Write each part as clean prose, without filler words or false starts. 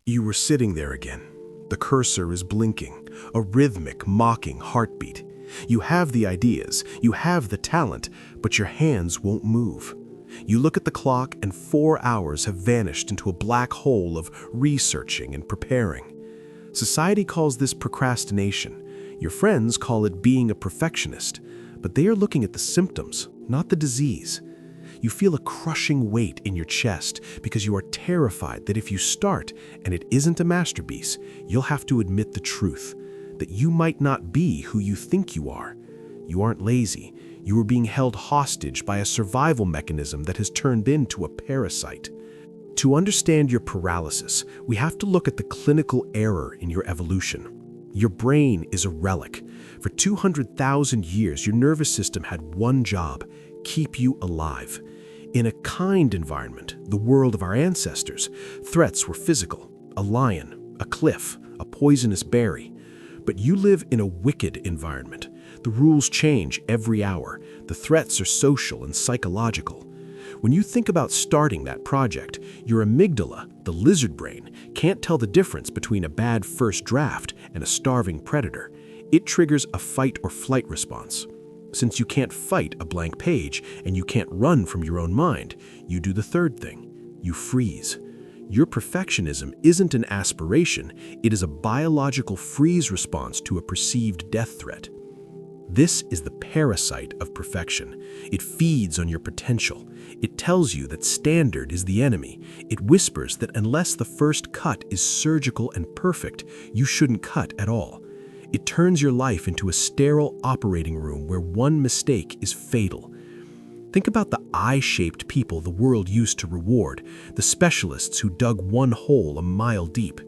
You were sitting there again. The cursor is blinking, a rhythmic, mocking heartbeat. You have the ideas, you have the talent, but your hands won't move. You look at the clock and 4 hours have vanished into a black hole of researching and preparing. Society calls this procrastination. Your friends call it being a perfectionist, but they are looking at the symptoms, not the disease. You feel a crushing weight in your chest because you are terrified that if you start and it isn't a masterpiece, you'll have to admit the truth, that you might not be who you think you are. You aren't lazy. You are being held hostage by a survival mechanism that has turned into a parasite. To understand your paralysis, we have to look at the clinical error in your evolution. Your brain is a relic. For 200,000 years, your nervous system had one job: keep you alive. In a kind environment, the world of our ancestors, threats were physical: a lion, a cliff, a poisonous berry. But you live in a wicked environment. The rules change every hour. The threats are social and psychological. When you think about starting that project, your amygdala, the lizard brain, can't tell the difference between a bad first draft and a starving predator. It triggers a fight or flight response. Since you can't fight a blank page and you can't run from your own mind, you do the third thing: you freeze. Your perfectionism isn't an aspiration, it is a biological freeze response to a perceived death threat. This is the parasite of perfection. It feeds on your potential. It tells you that standard is the enemy. It whispers that unless the first cut is surgical and perfect, you shouldn't cut at all. It turns your life into a sterile operating room where one mistake is fatal. Think about the eye-shaped people the world used to reward, the specialists who dug one hole a mile deep.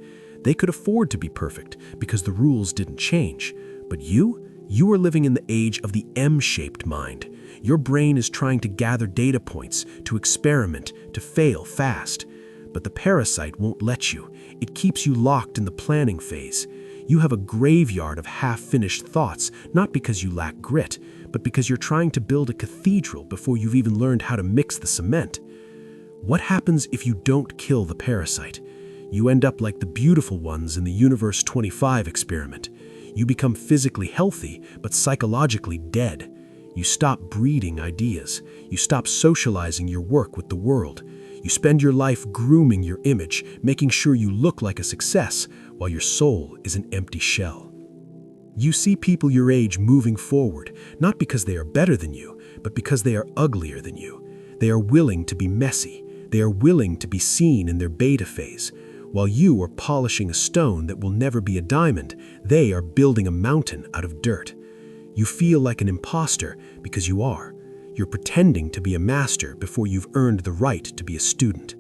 They could afford to be perfect because the rules didn't change. But you are living in the age of the M-shaped mind. Your brain is trying to gather data points, to experiment, to fail fast. But the parasite won't let you. It keeps you locked in the planning phase. You have a graveyard of half-finished thoughts, not because you lack grit, but because you're trying to build a cathedral before you've even learned how to mix the cement. What happens if you don't kill the parasite? You end up like the beautiful ones in the Universe 25 experiment. You become physically healthy, but psychologically dead. You stop breeding ideas. You stop socializing your work with the world. You spend your life grooming your image, making sure you look like a success, while your soul is an empty shell. You see people your age moving forward, not because they are better than you, but because they are uglier than you. They are willing to be messy. They are willing to be seen in their beta phase. While you are polishing a stone that will never be a diamond, they are building a mountain out of dirt. You feel like an imposter because you are. You're pretending to be a master before you've earned the right to be a student.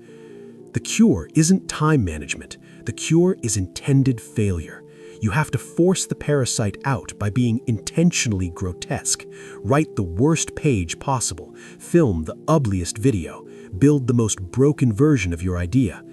The cure isn't time management. The cure is intended failure. You have to force the parasite out by being intentionally grotesque. Write the worst page possible. Film the ugliest video. Build the most broken version of your idea.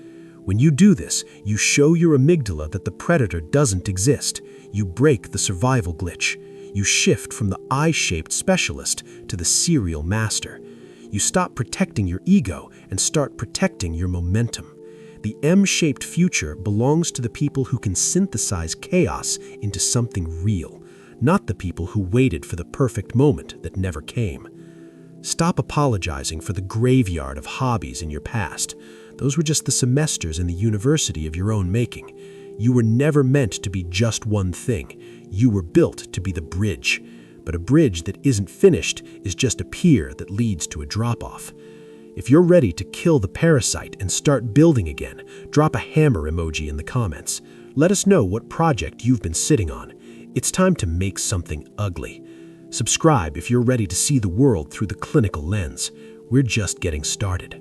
When you do this, you show your amygdala that the predator doesn't exist. You break the survival glitch. You shift from the eye-shaped specialist to the serial master. You stop protecting your ego and start protecting your momentum. The M-shaped future belongs to the people who can synthesize chaos into something real, not the people who waited for the perfect moment that never came. Stop apologizing for the graveyard of hobbies in your past. Those were just the semesters in the university of your own making. You were never meant to be just one thing. You were built to be the bridge. But a bridge that isn't finished is just a pier that leads to a drop-off. If you're ready to kill the parasite and start building again, drop a hammer emoji in the comments. Let us know what project you've been sitting on. It's time to make something ugly. Subscribe if you're ready to see the world through the clinical lens. We're just getting started.